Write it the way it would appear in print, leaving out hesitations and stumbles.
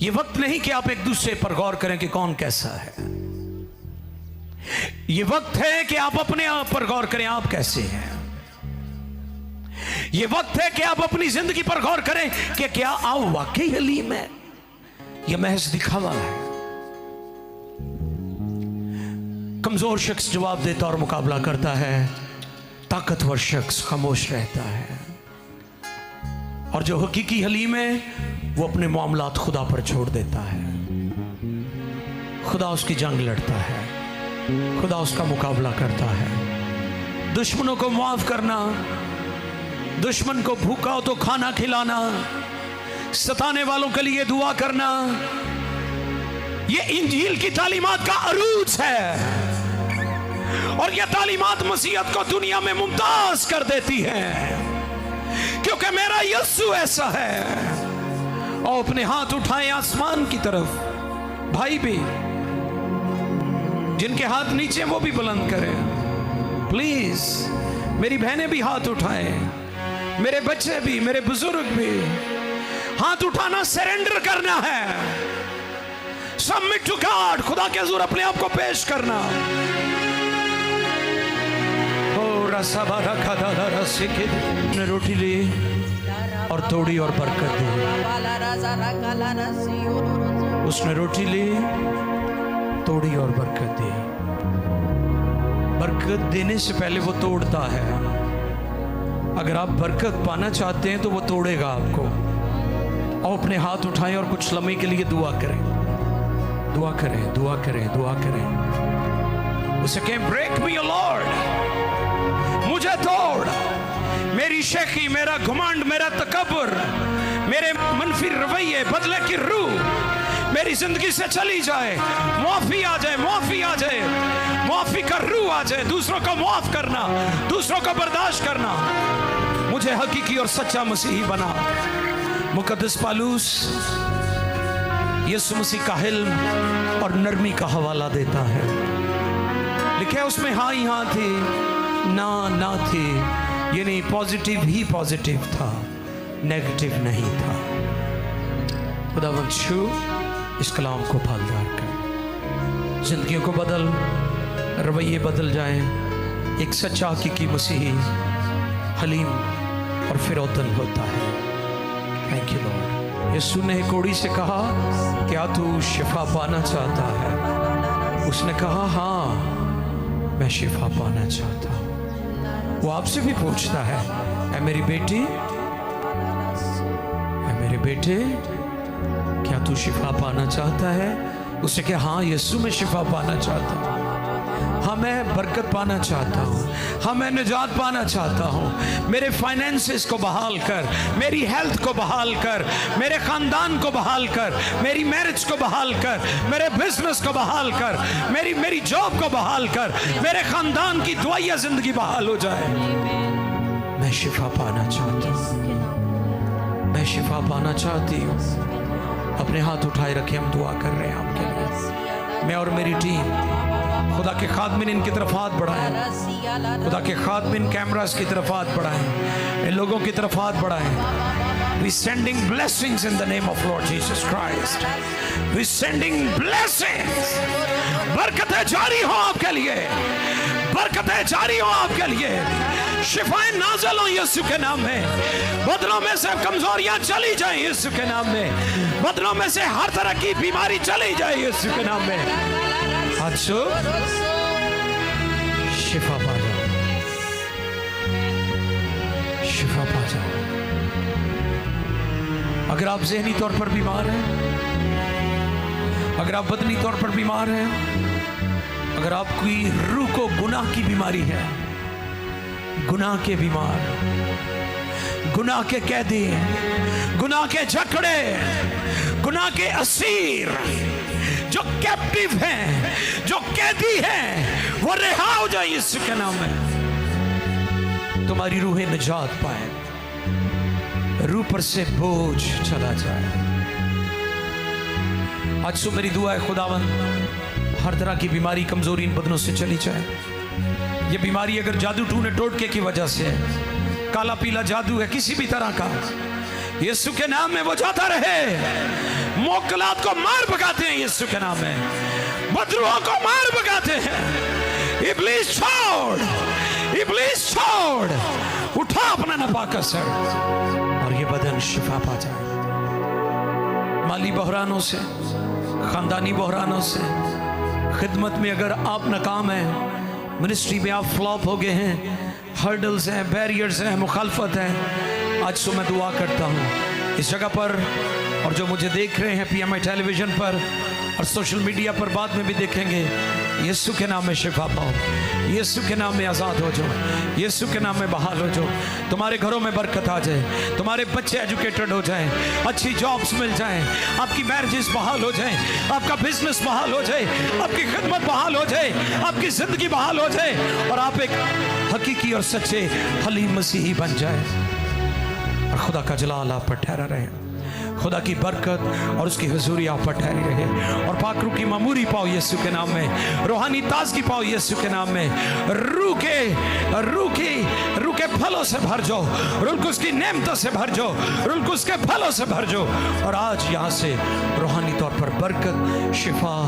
ये वक्त नहीं कि आप एक दूसरे पर गौर करें कि कौन कैसा है। ये वक्त है कि आप अपने आप पर गौर करें, आप कैसे हैं। ये वक्त है कि आप अपनी जिंदगी पर गौर करें कि क्या आप वाकई हलीम है या महज दिखावा है। कमजोर शख्स जवाब देता और मुकाबला करता है, ताकतवर शख्स खामोश रहता है। और जो हकीकी हलीम है वो अपने मामलात खुदा पर छोड़ देता है। खुदा उसकी जंग लड़ता है, खुदा उसका मुकाबला करता है। दुश्मनों को माफ करना, दुश्मन को भूखा हो तो खाना खिलाना, सताने वालों के लिए दुआ करना, ये इंजील की तालीमात का अरूज है। और ये तालीमात मसीहत को दुनिया में मुमताज कर देती है, क्योंकि मेरा यीशु ऐसा है। और अपने हाथ उठाएं आसमान की तरफ। भाई भी जिनके हाथ नीचे वो भी बुलंद करें प्लीज। मेरी बहनें भी हाथ उठाएं, मेरे बच्चे भी, मेरे बुजुर्ग भी। हाथ उठाना सरेंडर करना है, सबमिट टू गॉड, खुदा के हुजूर अपने आप को पेश करना। ने रोटी ली और तोड़ी और बरकत दी। उसने रोटी ली, तोड़ी और बरकत दी। बरकत देने से पहले वो तोड़ता है। अगर आप बरकत पाना चाहते हैं तो वो तोड़ेगा आपको। और अपने हाथ उठाएं और कुछ लम्हे के लिए दुआ करें, दुआ करें, दुआ करें, दुआ करें। उसे कहें, ब्रेक मी लॉर्ड, मुझे तोड़। मेरी शेखी, मेरा घुमंड, मेरा तकब्बुर, मेरे मनफी रवैये, बदले की रूह मेरी जिंदगी से चली जाए। माफी आ जाए, माफी आ जाए, माफी का रूह आ जाए। दूसरों को माफ करना, दूसरों को बर्दाश्त करना। मुझे हकीकी और सच्चा मसीही बना। मुकद्दस पालूस यीशु मसीह का हिल्म और नरमी का हवाला देता है। लिखे उसमें हाँ ही हाँ थी, ना ना थी। ये नहीं, पॉजिटिव ही पॉजिटिव था, नेगेटिव नहीं था। खुदावंद छू इस कलाम को फलदार कर, जिंदगियों को बदल, रवैये बदल जाएं। एक सच्चा हकीकी मसीही हलीम और फिरौतन होता है। Thank you Lord. यीशु ने कोड़ी से कहा, क्या तू शिफा पाना चाहता है? उसने कहा, हाँ मैं शिफा पाना चाहता हूँ। वो आपसे भी पूछता है, ऐ मेरी बेटी, ऐ मेरे बेटे, क्या तू शिफा पाना चाहता है? उसे कहा, हाँ यीशु मैं शिफा पाना चाहता हूँ। हाँ मैं बरकत पाना चाहता हूँ। हाँ मैं निजात पाना चाहता हूँ। मेरे फाइनेंसेस को बहाल कर, मेरी हेल्थ को बहाल कर, मेरे खानदान को बहाल कर, मेरी मैरिज को बहाल कर, मेरे बिजनेस को बहाल कर, मेरी जॉब को बहाल कर, मेरे खानदान की दुआया जिंदगी बहाल हो जाए। मैं शिफा पाना चाहता हूँ, मैं शिफा पाना चाहती हूँ। अपने हाथ उठाए रखे, हम दुआ कर रहे हैं आपके लिए। मैं और मेरी टीम, खुदा के खादमिन इनकी तरफ हाथ बढ़ाएं, खुदा के खादमिन कैमरास की तरफ हाथ बढ़ाएं, इन लोगों की तरफ हाथ बढ़ाएं। We sending blessings in the name of Lord Jesus Christ. We sending blessings. बरकतें जारी हो आपके लिए, बरकतें जारी हो आपके लिए। शिफाएं नाज़िल हो यीशु के नाम में। बदनों में से कमजोरियां चली जाए यीशु के नाम में। बदनों में से हर तरह की बीमारी चली जाए यीशु के नाम में। अच्छो शिफा पा जाओ, शिफा पा जाओ। अगर आप ज़हनी तौर पर बीमार हैं, अगर आप बदनी तौर पर बीमार हैं, अगर आपकी रूह को गुनाह की बीमारी है, गुनाह के बीमार, गुनाह के कैदी, गुनाह के जकड़े, गुनाह के असीर, जो कैप्टिव हैं, जो कैदी हैं, वो रिहा हो जाए यीशु के नाम में। तुम्हारी रूह निजात पाए, रूह पर से बोझ चला जाए। आज सो मेरी दुआ है, खुदावंद हर तरह की बीमारी, कमजोरी इन बदनों से चली जाए। ये बीमारी अगर जादू टूने टोटके की वजह से है, काला पीला जादू है किसी भी तरह का, यीशु के नाम में वो जाता रहे। मोकलात को मार भगाते हैं यीशु के नाम में, बदरुओं को मार भगाते हैं। इब्लीस छोड़, इब्लीस छोड़, उठा अपना नापाक सर और ये बदन शिफा पा जाए। माली बहरानों से, खानदानी बहरानों से, खिदमत में अगर आप नाकाम हैं, मिनिस्ट्री में आप फ्लॉप हो गए हैं, हर्डल्स हैं, बैरियर्स हैं, मुखालफत है, आज सो मैं दुआ करता हूँ इस जगह पर और जो मुझे देख रहे हैं PMI टेलीविजन पर और सोशल मीडिया पर बाद में भी देखेंगे, यीशु के नाम में शिफा पाओ, यीशु के नाम में आज़ाद हो जाओ, यीशु के नाम में बहाल हो जाओ। तुम्हारे घरों में बरकत आ जाए, तुम्हारे बच्चे एजुकेटेड हो जाएं, अच्छी जॉब्स मिल जाएं, आपकी मैरिजेस बहाल हो जाएं, आपका बिजनेस बहाल हो जाए, आपकी खिदमत बहाल हो जाए, आपकी जिंदगी बहाल हो जाए और आप एक हकीकी और सच्चे हलीम मसीही बन जाए और खुदा का जलाल आप पर ठहरा रहे, खुदा की बरकत और उसकी हुजूरी आप पर ठहरी रहे और पाकरू की मामूरी पाओ यीशु के नाम में, रूहानी ताजगी पाओ यीशु के नाम में, रूह के फलों से भर जाओ, रूह को उसकी नेमतों से भर जाओ, रूह को उसके फलों से भर जाओ और आज यहाँ से रूहानी तौर पर बरकत, शिफा